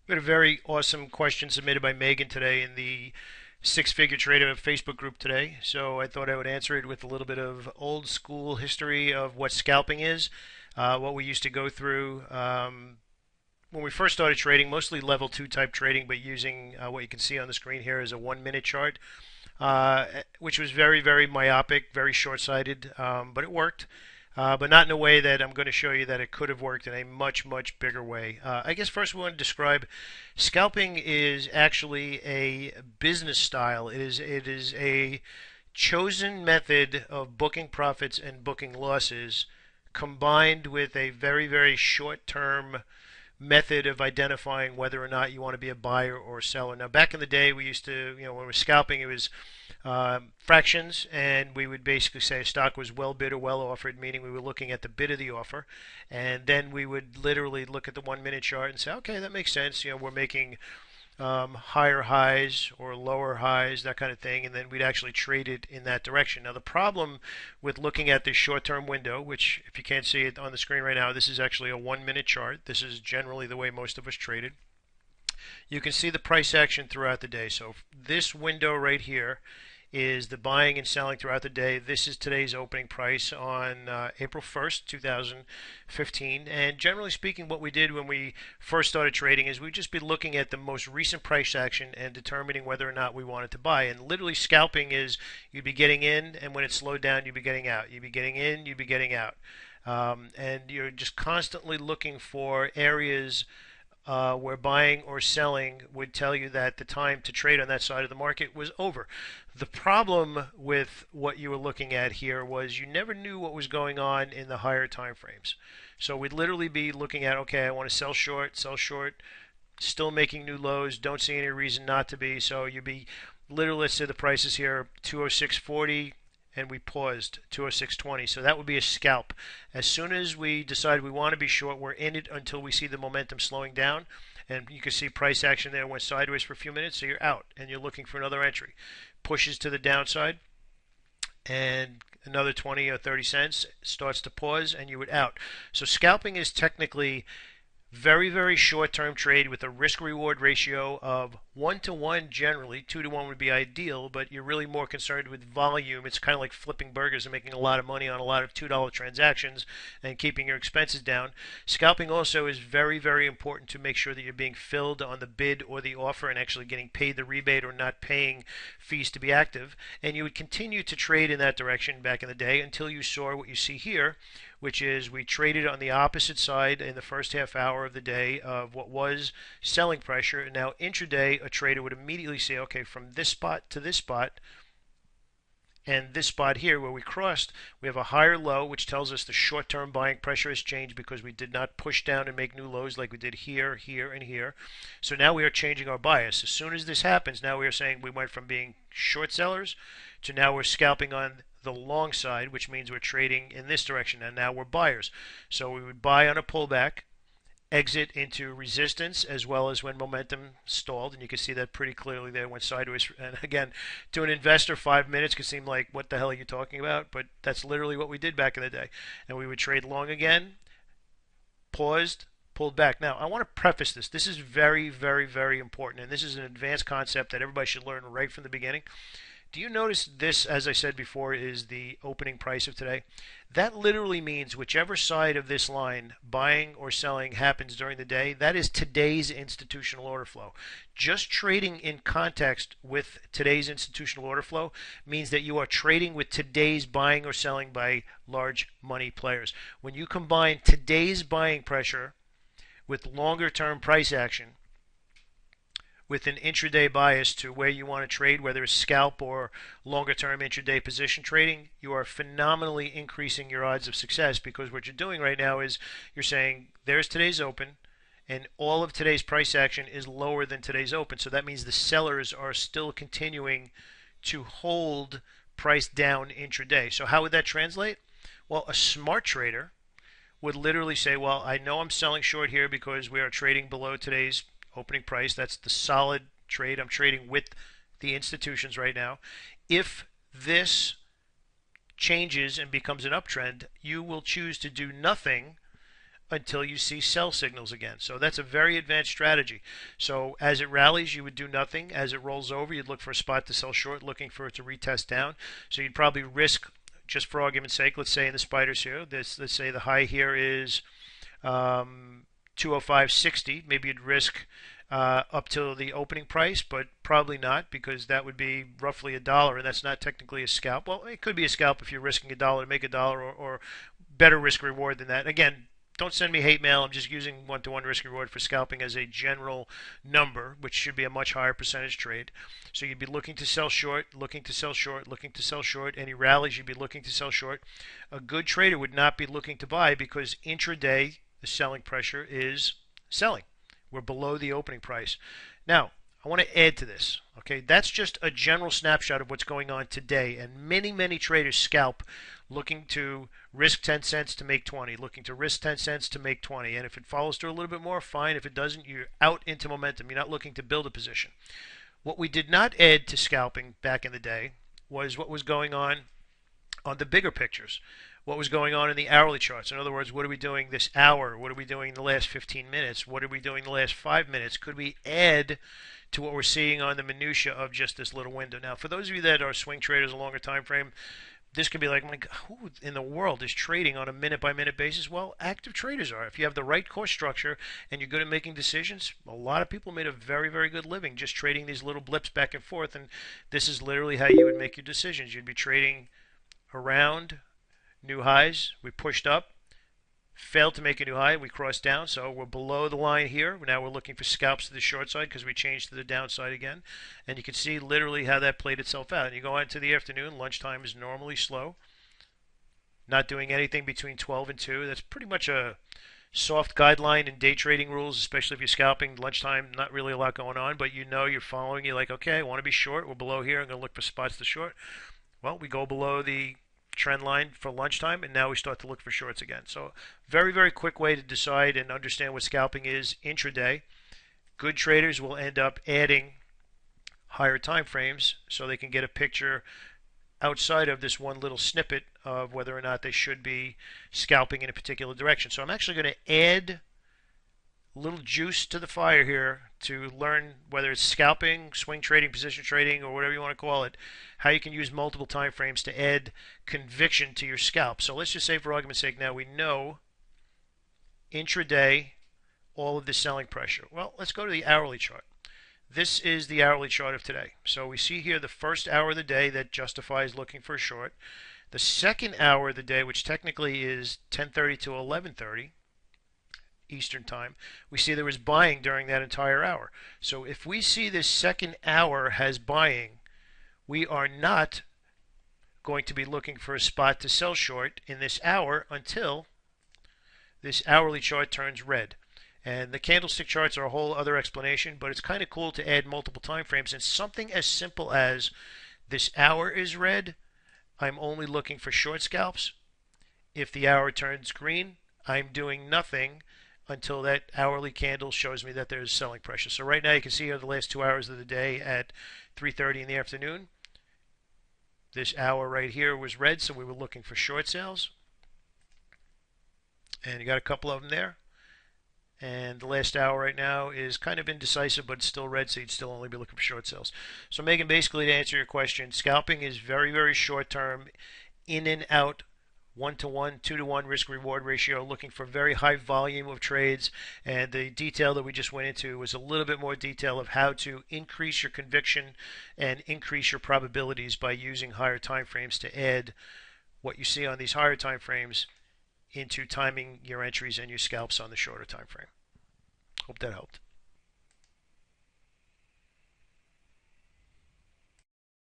We had a very awesome question submitted by Megan today in the Six Figure Trader Facebook group today. So I thought I would answer it with a little bit of old school history of what scalping is, what we used to go through when we first started trading, mostly level two type trading, but using what you can see on the screen here is a 1 minute chart, which was very, very myopic, very short sighted, but it worked. But not in a way that I'm going to show you that it could have worked in a much, much bigger way. I guess first we want to describe scalping is actually a business style. It is a chosen method of booking profits and booking losses combined with a very, very short term method of identifying whether or not you want to be a buyer or a seller. Now, back in the day, we used to, when we were scalping, it was fractions, and we would basically say a stock was well bid or well offered, meaning we were looking at the bid of the offer, and then we would literally look at the 1 minute chart and say, okay, that makes sense. We're making higher highs or lower highs, that kind of thing, and then we'd actually trade it in that direction. Now, the problem with looking at this short-term window, which if you can't see it on the screen right now, this is actually a 1 minute chart. This is generally the way most of us traded. You can see the price action throughout the day. So this window right here is the buying and selling throughout the day. This is today's opening price on April 1st, 2015. And generally speaking, what we did when we first started trading is we'd just be looking at the most recent price action and determining whether or not we wanted to buy. And literally scalping is you'd be getting in, and when it slowed down, you'd be getting out. You'd be getting in, you'd be getting out. And you're just constantly looking for areas where buying or selling would tell you that the time to trade on that side of the market was over. The problem with what you were looking at here was you never knew what was going on in the higher time frames. So we'd literally be looking at, okay, I want to sell short, still making new lows, don't see any reason not to be. So you'd be literally, let's say the price is here 206.40, and we paused 206.20. So that would be a scalp. As soon as we decide we want to be short, we're in it until we see the momentum slowing down. And you can see price action there went sideways for a few minutes, so you're out and you're looking for another entry. Pushes to the downside and another 20 or 30 cents, starts to pause, and you would out. So scalping is technically very, very short-term trade with a risk-reward ratio of 1 to 1 generally. 2 to 1 would be ideal, but you're really more concerned with volume. It's kind of like flipping burgers and making a lot of money on a lot of $2 transactions and keeping your expenses down. Scalping also is very, very important to make sure that you're being filled on the bid or the offer and actually getting paid the rebate or not paying fees to be active. And you would continue to trade in that direction back in the day until you saw what you see here, which is we traded on the opposite side in the first half hour of the day of what was selling pressure. And now intraday, a trader would immediately say, okay, from this spot to this spot and this spot here where we crossed, we have a higher low, which tells us the short-term buying pressure has changed because we did not push down and make new lows like we did here, here, and here. So now we are changing our bias. As soon as this happens, now we are saying we went from being short sellers to now we're scalping on the long side, which means we're trading in this direction, and now we're buyers. So we would buy on a pullback, exit into resistance, as well as when momentum stalled, and you can see that pretty clearly there, went sideways. And again, to an investor, 5 minutes could seem like, what the hell are you talking about? But that's literally what we did back in the day. And we would trade long again, paused, pulled back. Now, I want to preface this. This is very, very, very important, and this is an advanced concept that everybody should learn right from the beginning. Do you notice this, as I said before, is the opening price of today? That literally means whichever side of this line, buying or selling, happens during the day, that is today's institutional order flow. Just trading in context with today's institutional order flow means that you are trading with today's buying or selling by large money players. When you combine today's buying pressure with longer term price action, with an intraday bias to where you want to trade, whether it's scalp or longer term intraday position trading, you are phenomenally increasing your odds of success, because what you're doing right now is you're saying there's today's open and all of today's price action is lower than today's open. So that means the sellers are still continuing to hold price down intraday. So how would that translate? Well, a smart trader would literally say, well, I know I'm selling short here because we are trading below today's opening price. That's the solid trade. I'm trading with the institutions right now. If this changes and becomes an uptrend, you will choose to do nothing until you see sell signals again. So that's a very advanced strategy. So as it rallies, you would do nothing. As it rolls over, you'd look for a spot to sell short, looking for it to retest down. So you'd probably risk, just for argument's sake, let's say in the spiders here, let's say the high here is 205.60. Maybe you'd risk up to the opening price, but probably not, because that would be roughly $1, and that's not technically a scalp. Well, it could be a scalp if you're risking $1 to make $1, or better risk reward than that. Again, don't send me hate mail. I'm just using one-to-one risk reward for scalping as a general number, which should be a much higher percentage trade. So you'd be looking to sell short, looking to sell short, looking to sell short. Any rallies, you'd be looking to sell short. A good trader would not be looking to buy, because intraday, the selling pressure is selling. We're below the opening price. Now, I want to add to this. Okay, that's just a general snapshot of what's going on today, and many traders scalp looking to risk 10 cents to make 20, looking to risk 10 cents to make 20, and if it follows through a little bit more, fine. If it doesn't, you're out into momentum. You're not looking to build a position. What we did not add to scalping back in the day was what was going on the bigger pictures. What was going on in the hourly charts. In other words, what are we doing this hour? What are we doing in the last 15 minutes? What are we doing in the last 5 minutes? Could we add to what we're seeing on the minutia of just this little window? Now, for those of you that are swing traders, a longer time frame, this could be like, who in the world is trading on a minute-by-minute basis? Well, active traders are. If you have the right course structure and you're good at making decisions, a lot of people made a very good living just trading these little blips back and forth, and this is literally how you would make your decisions. You'd be trading around new highs. We pushed up, failed to make a new high. We crossed down, so we're below the line here. Now we're looking for scalps to the short side because we changed to the downside again. And you can see literally how that played itself out. And you go out into the afternoon. Lunchtime is normally slow. Not doing anything between 12 and 2. That's pretty much a soft guideline in day trading rules, especially if you're scalping. Lunchtime, not really a lot going on, but you know you're following. You're like, okay, I want to be short. We're below here. I'm going to look for spots to short. Well, we go below the trend line for lunchtime, and now we start to look for shorts again. So very quick way to decide and understand what scalping is intraday. Good traders will end up adding higher time frames so they can get a picture outside of this one little snippet of whether or not they should be scalping in a particular direction. So I'm actually going to add a little juice to the fire here to learn whether it's scalping, swing trading, position trading, or whatever you want to call it, how you can use multiple time frames to add conviction to your scalp. So let's just say, for argument's sake, now we know intraday all of the selling pressure. Well, let's go to the hourly chart. This is the hourly chart of today. So we see here the first hour of the day that justifies looking for a short. The second hour of the day, which technically is 10:30 to 11:30 Eastern time, we see there was buying during that entire hour. So if we see this second hour has buying, we are not going to be looking for a spot to sell short in this hour until this hourly chart turns red. And the candlestick charts are a whole other explanation, but it's kind of cool to add multiple time frames. And something as simple as this hour is red, I'm only looking for short scalps. If the hour turns green, I'm doing nothing until that hourly candle shows me that there's selling pressure. So right now you can see here the last 2 hours of the day at 3:30 in the afternoon. This hour right here was red, so we were looking for short sales. And you got a couple of them there. And the last hour right now is kind of indecisive, but it's still red, so you'd still only be looking for short sales. So Megan, basically to answer your question, scalping is very short term, in and out, 1-to-1, 2-to-1 risk-reward ratio, looking for very high volume of trades. And the detail that we just went into was a little bit more detail of how to increase your conviction and increase your probabilities by using higher time frames to add what you see on these higher time frames into timing your entries and your scalps on the shorter time frame. Hope that helped.